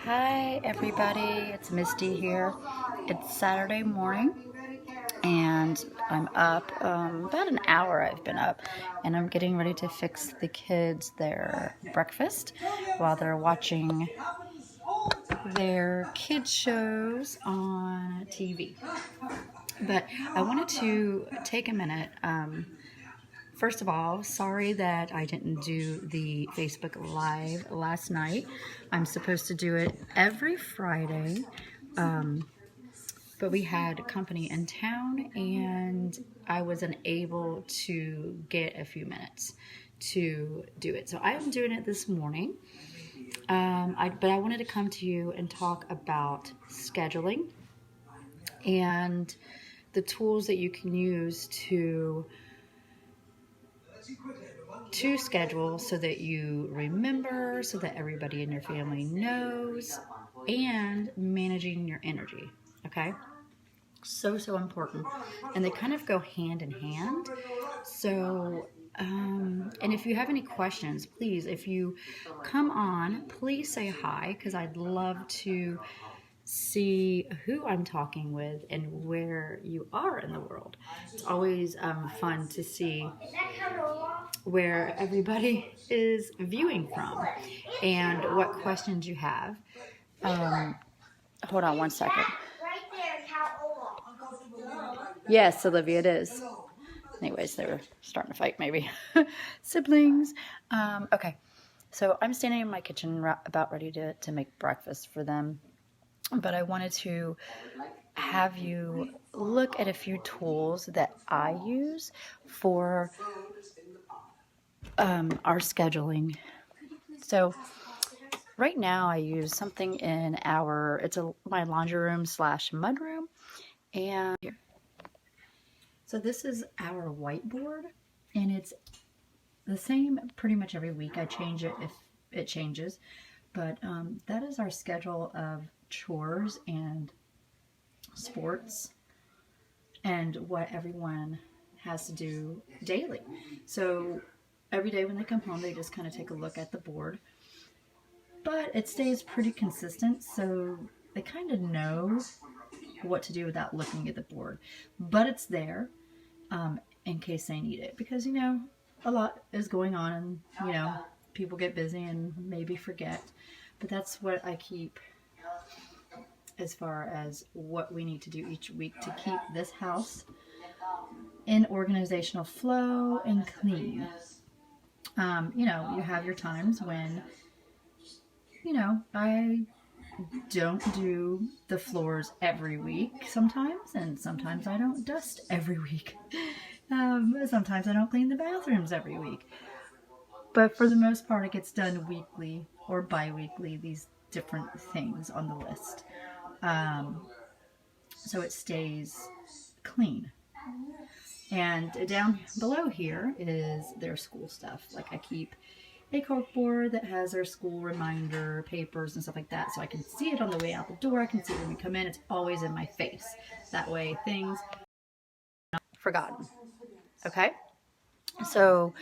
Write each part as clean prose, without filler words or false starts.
Hi everybody, it's Misty here. It's Saturday morning and I'm up, about an hour I've been up, and I'm getting ready to fix the kids their breakfast while they're watching their kids shows on TV. But I wanted to take a minute. First of all, sorry that I didn't do the Facebook Live last night. I'm supposed to do it every Friday, but we had company in town and I was unable to get a few minutes to do it. So I am doing it this morning, but I wanted to come to you and talk about scheduling and the tools that you can use to schedule so that you remember, so that everybody in your family knows, and managing your energy. Okay? So important. And they kind of go hand in hand. So, and if you have any questions, please, if you come on, please say hi, because I'd love to see who I'm talking with and where you are in the world. It's always fun to see where everybody is viewing from and what questions you have. Hold on one second. Yes, Olivia, it is. Anyways, they were starting to fight, maybe. Siblings. Okay, so I'm standing in my kitchen about ready to make breakfast for them. But I wanted to have you look at a few tools that I use for our scheduling. So right now I use something in my laundry room / mudroom. And so this is our whiteboard, and it's the same pretty much every week. I change it if it changes, but that is our schedule of chores and sports and what everyone has to do daily. So every day when they come home, they just kind of take a look at the board, but it stays pretty consistent, so they kind of know what to do without looking at the board, but it's there in case they need it, because a lot is going on, and people get busy and maybe forget. But that's what I keep as far as what we need to do each week to keep this house in organizational flow and clean. You have your times when I don't do the floors every week sometimes, and sometimes I don't dust every week. Sometimes I don't clean the bathrooms every week. But for the most part, it gets done weekly or bi-weekly, these different things on the list. So it stays clean. And down below here is their school stuff. Like I keep a corkboard that has their school reminder papers and stuff like that, so I can see it on the way out the door. I can see it when we come in. It's always in my face. That way things are not forgotten. Okay? So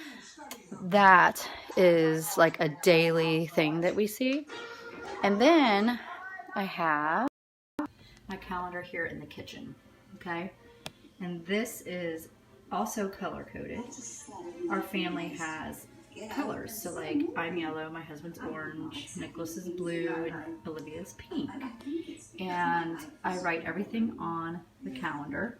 that is like a daily thing that we see. And then I have my calendar here in the kitchen. Okay? And this is also color-coded. Our family has colors. So like I'm yellow, my husband's orange, Nicholas is blue, and Olivia's pink. And I write everything on the calendar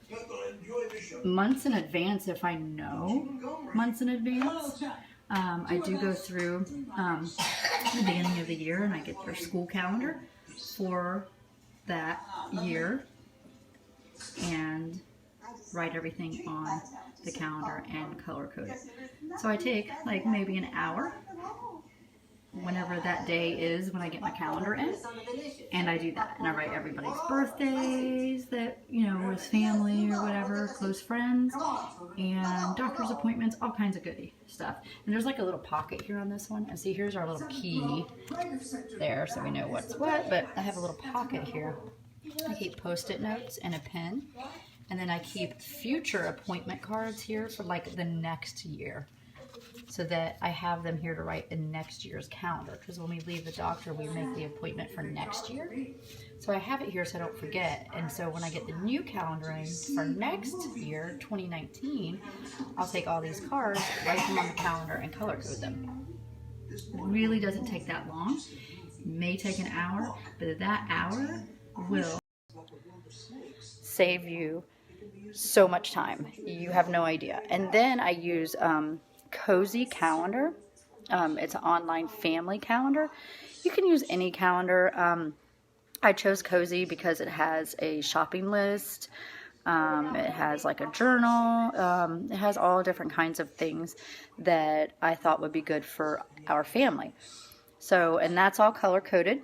months in advance if I know months in advance. I do go through the beginning of the year and I get their school calendar for that year and write everything on the calendar and color code it. So I take like maybe an hour whenever that day is when I get my calendar in, and I do that, and I write everybody's birthdays that with family or whatever, close friends, and doctor's appointments, all kinds of goody stuff. And there's like a little pocket here on this one, and see, here's our little key there so we know what's what. But I have a little pocket here. I keep post-it notes and a pen. And then I keep future appointment cards here for like the next year. so that I have them here to write in next year's calendar. Because when we leave the doctor, we make the appointment for next year. So I have it here so I don't forget. And so when I get the new calendar in for next year, 2019, I'll take all these cards, write them on the calendar, and color code them. It really doesn't take that long. It may take an hour, but that hour will save you so much time. You have no idea. And then I use Cozy Calendar. It's an online family calendar. You can use any calendar. I chose Cozy because it has a shopping list. It has like a journal. It has all different kinds of things that I thought would be good for our family. So, and that's all color coded.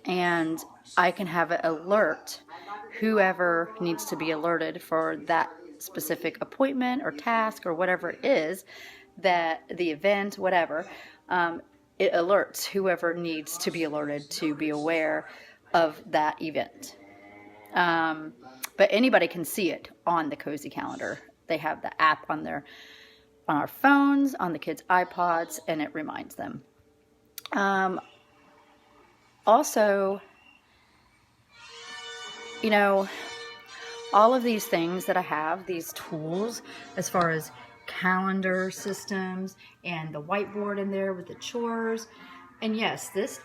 And I can have it alert whoever needs to be alerted for that specific appointment or task or whatever it is, that the event, whatever, it alerts whoever needs to be alerted to be aware of that event. But anybody can see it on the Cozy Calendar. They have the app on our phones, on the kids' iPods, and it reminds them. Also, you know, all of these things that I have, these tools, as far as calendar systems and the whiteboard in there with the chores. And yes, this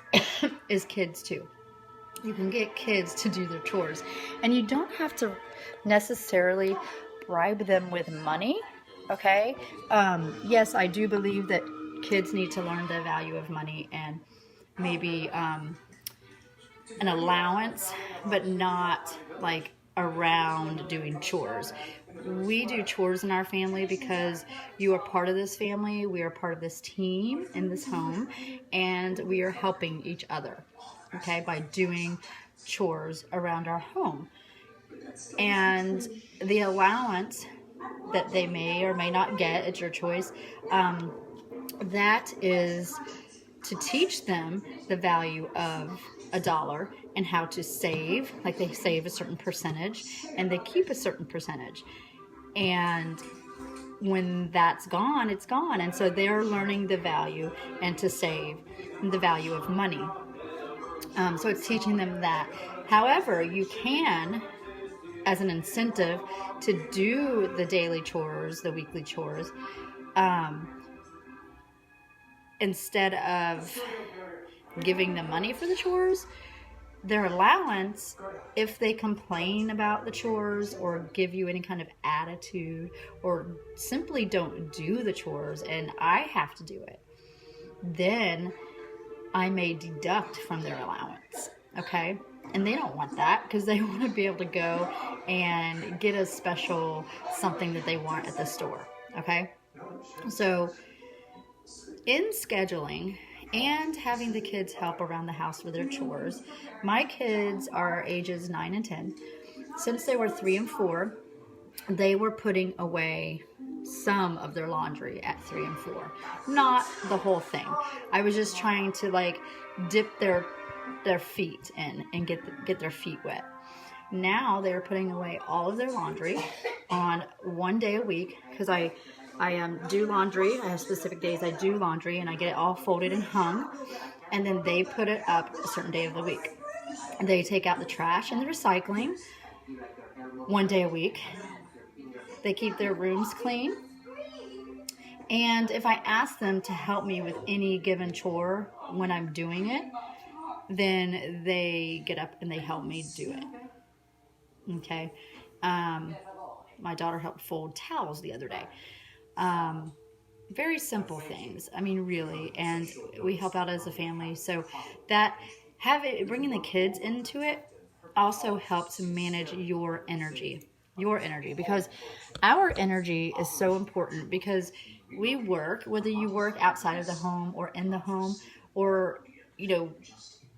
is kids too. You can get kids to do their chores. And you don't have to necessarily bribe them with money, okay? Yes, I do believe that kids need to learn the value of money and maybe an allowance, but not like around doing chores. We do chores in our family because you are part of this family. We are part of this team in this home, and we are helping each other, okay, by doing chores around our home. And the allowance that they may or may not get, it's your choice, that is to teach them the value of $1 and how to save. Like, they save a certain percentage and they keep a certain percentage, and when that's gone, it's gone. And so they're learning the value and to save, the value of money. So it's teaching them that. However, you can, as an incentive to do the daily chores, the weekly chores, instead of giving them money for the chores, their allowance, if they complain about the chores or give you any kind of attitude or simply don't do the chores and I have to do it, then I may deduct from their allowance, okay? And they don't want that because they want to be able to go and get a special something that they want at the store, okay? So in scheduling and having the kids help around the house with their chores, my kids are ages 9 and 10. Since they were 3 and 4, they were putting away some of their laundry at 3 and 4. Not the whole thing. I was just trying to like dip their feet in and get their feet wet. Now they're putting away all of their laundry on one day a week because I do laundry. I have specific days I do laundry and I get it all folded and hung, and then they put it up a certain day of the week. They take out the trash and the recycling one day a week. They keep their rooms clean. And if I ask them to help me with any given chore when I'm doing it, then they get up and they help me do it. Okay. My daughter helped fold towels the other day. Very simple things. I mean, really. And we help out as a family. So that bringing the kids into it also helps manage your energy, because our energy is so important, because we work, whether you work outside of the home or in the home, or, you know,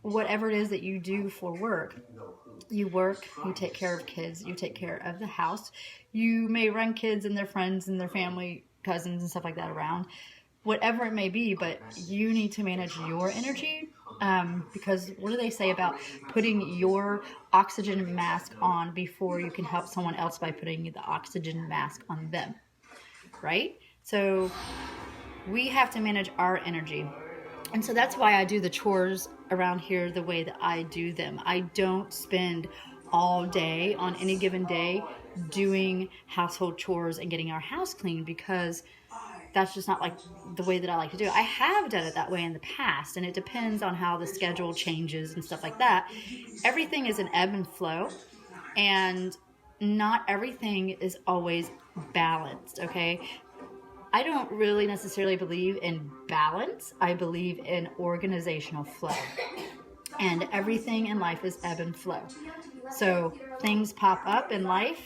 whatever it is that you do for work. You work, you take care of kids, you take care of the house. You may run kids and their friends and their family, cousins and stuff like that around, whatever it may be, but you need to manage your energy, because what do they say about putting your oxygen mask on before you can help someone else by putting the oxygen mask on them, right? So we have to manage our energy. And so that's why I do the chores around here the way that I do them. I don't spend all day on any given day doing household chores and getting our house clean, because that's just not like the way that I like to do it. I have done it that way in the past, and it depends on how the schedule changes and stuff like that. Everything is an ebb and flow, and not everything is always balanced, okay? I don't really necessarily believe in balance. I believe in organizational flow. And everything in life is ebb and flow. So things pop up in life,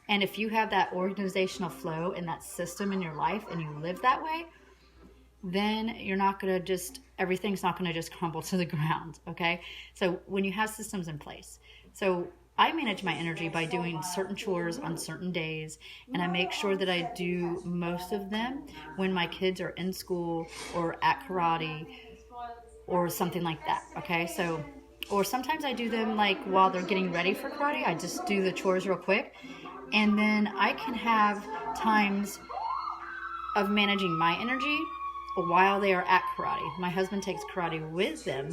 and if you have that organizational flow and that system in your life and you live that way, then you're not going to just, everything's not going to just crumble to the ground, okay? So when you have systems in place. So I manage my energy by doing certain chores on certain days, and I make sure that I do most of them when my kids are in school or at karate or something like that, okay? So, or sometimes I do them like while they're getting ready for karate. I just do the chores real quick, and then I can have times of managing my energy while they are at karate. My husband takes karate with them.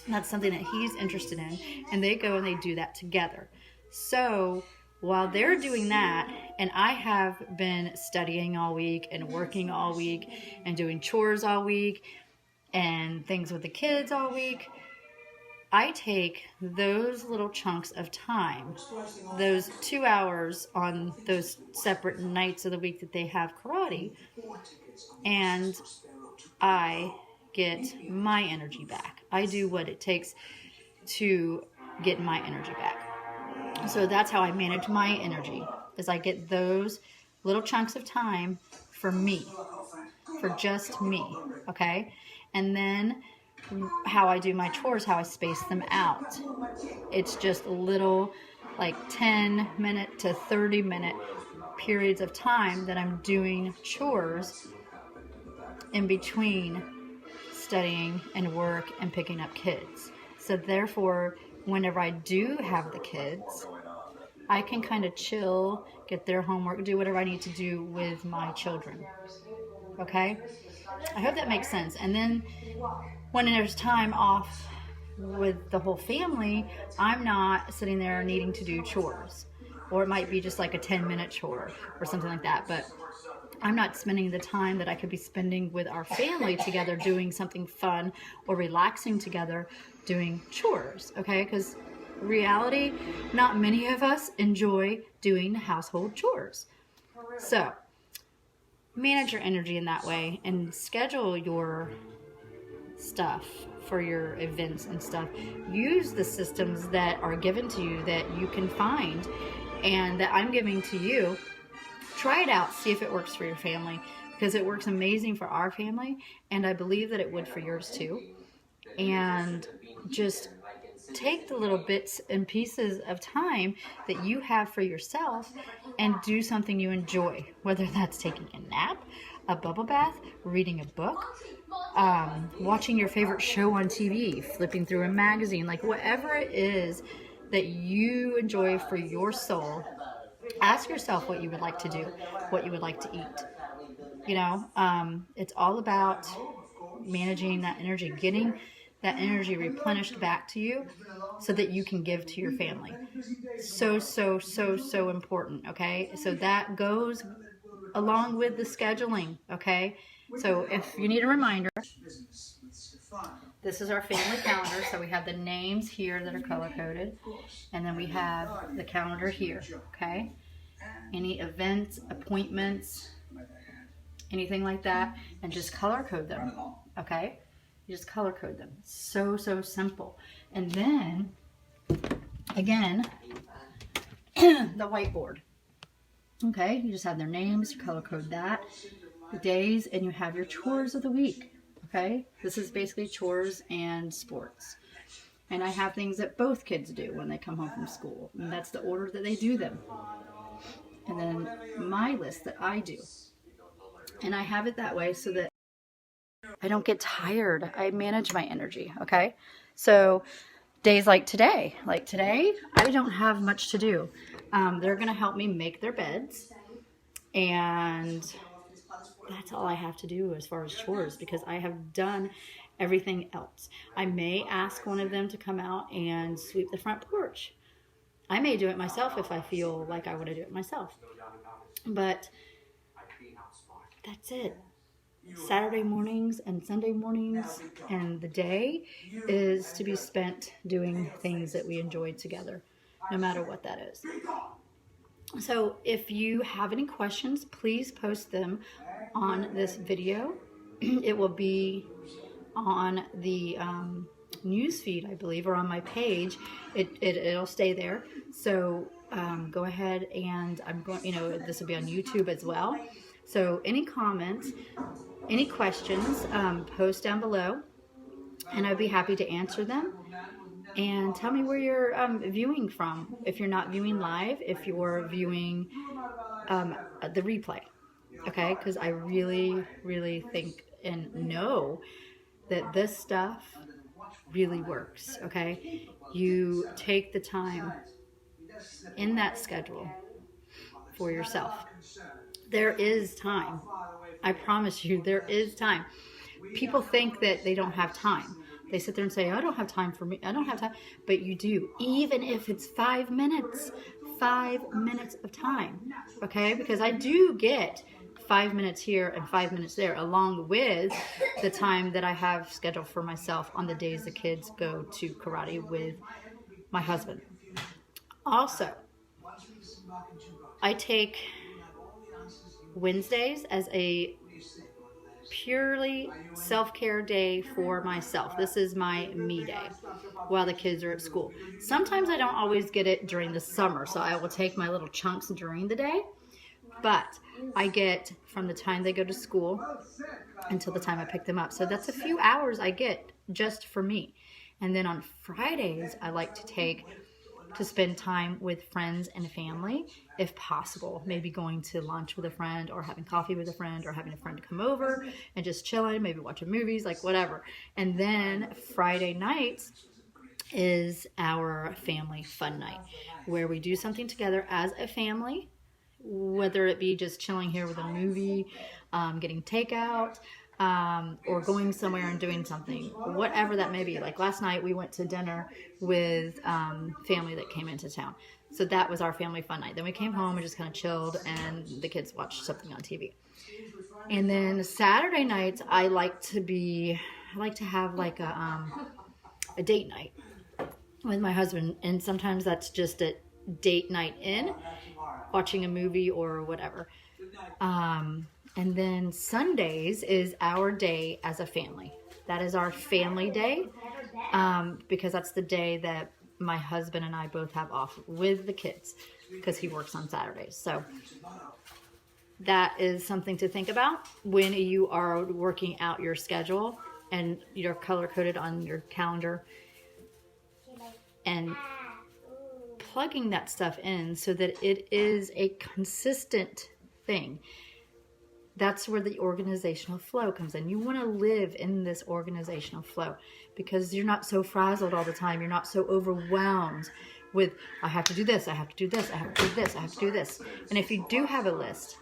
That's something that he's interested in, and they go and they do that together. So while they're doing that, and I have been studying all week and working all week and doing chores all week and things with the kids all week, I take those little chunks of time, those 2 hours on those separate nights of the week that they have karate, and I get my energy back. I do what it takes to get my energy back. So that's how I manage my energy, is I get those little chunks of time for me, for just me, okay? And then how I do my chores, how I space them out. It's just little, like 10-minute to 30-minute periods of time that I'm doing chores in between studying and work and picking up kids. So therefore, whenever I do have the kids, I can kind of chill, get their homework, do whatever I need to do with my children. Okay? I hope that makes sense. And then when there's time off with the whole family, I'm not sitting there needing to do chores. Or it might be just like a 10-minute chore or something like that. But I'm not spending the time that I could be spending with our family together doing something fun or relaxing together doing chores, okay? Because reality, not many of us enjoy doing household chores. So manage your energy in that way and schedule your stuff for your events and stuff. Use the systems that are given to you that you can find and that I'm giving to you. Try it out, see if it works for your family, because it works amazing for our family, and I believe that it would for yours too. And just take the little bits and pieces of time that you have for yourself and do something you enjoy, whether that's taking a nap, a bubble bath, reading a book, watching your favorite show on TV, flipping through a magazine, like whatever it is that you enjoy for your soul. Ask yourself what you would like to do, what you would like to eat. You know, it's all about managing that energy, getting that energy replenished back to you so that you can give to your family. So important, okay? So that goes along with the scheduling, okay? So if you need a reminder, this is our family calendar. So we have the names here that are color-coded, and then we have the calendar here, okay? Any events, appointments, anything like that, and just color code them, okay? You just color code them. So simple. And then, again, the whiteboard. Okay, you just have their names, you color code that, the days, and you have your chores of the week, okay? This is basically chores and sports. And I have things that both kids do when they come home from school, and that's the order that they do them. And then my list that I do. And I have it that way so that I don't get tired. I manage my energy, okay? So days like today, I don't have much to do. They're going to help me make their beds and that's all I have to do as far as chores, because I have done everything else. I may ask one of them to come out and sweep the front porch. I may do it myself if I feel like I want to do it myself. But that's it. Saturday mornings and Sunday mornings and the day is to be spent doing things that we enjoy together, no matter what that is. So if you have any questions, please post them on this video. It will be on the news feed, I believe, or on my page. It'll stay there. So go ahead, and I'm going, this will be on YouTube as well. So any comments, any questions, post down below, and I'd be happy to answer them. And tell me where you're viewing from. If you're not viewing live, if you're viewing the replay, okay? Because I really, really think and know that this stuff really works, okay? You take the time in that schedule for yourself. There is time. I promise you, there is time. People think that they don't have time. They sit there and say, I don't have time for me. I don't have time. But you do, even if it's 5 minutes. 5 minutes of time, okay? Because I do get 5 minutes here and 5 minutes there, along with the time that I have scheduled for myself on the days the kids go to karate with my husband. Also, I take Wednesdays as a purely self-care day for myself. This is my me day while the kids are at school. Sometimes I don't always get it during the summer, so I will take my little chunks during the day, but I get from the time they go to school until the time I pick them up. So that's a few hours I get just for me. And then on Fridays, I like to take to spend time with friends and family, if possible. Maybe going to lunch with a friend, or having coffee with a friend, or having a friend come over and just chilling, maybe watching movies, like whatever. And then Friday nights is our family fun night, where we do something together as a family, whether it be just chilling here with a movie, getting takeout, or going somewhere and doing something, whatever that may be. Like last night we went to dinner with family that came into town. So that was our family fun night. Then we came home and just kind of chilled, and the kids watched something on TV. And then Saturday nights I like to have like a date night with my husband, and sometimes that's just a date night in, watching a movie or whatever. And then Sundays is our day as a family. That is our family day, because that's the day that my husband and I both have off with the kids, because he works on Saturdays. So that is something to think about when you are working out your schedule and you're color-coded on your calendar, and plugging that stuff in so that it is a consistent thing. That's where the organizational flow comes in. You want to live in this organizational flow, because you're not so frazzled all the time. You're not so overwhelmed with, I have to do this, I have to do this, I have to do this, I have to do this. And if you do have a list,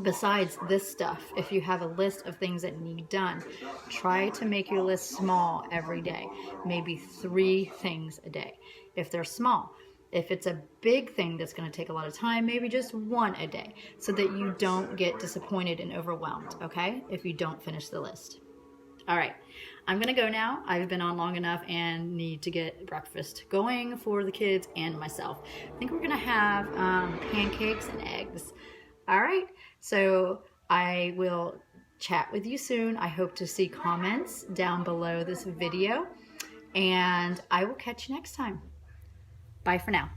besides this stuff, if you have a list of things that need done, try to make your list small every day. Maybe 3 things a day, if they're small. If it's a big thing that's going to take a lot of time, maybe just 1 a day, so that you don't get disappointed and overwhelmed, okay, if you don't finish the list. All right, I'm going to go now. I've been on long enough and need to get breakfast going for the kids and myself. I think we're going to have pancakes and eggs. All right, so I will chat with you soon. I hope to see comments down below this video, and I will catch you next time. Bye for now.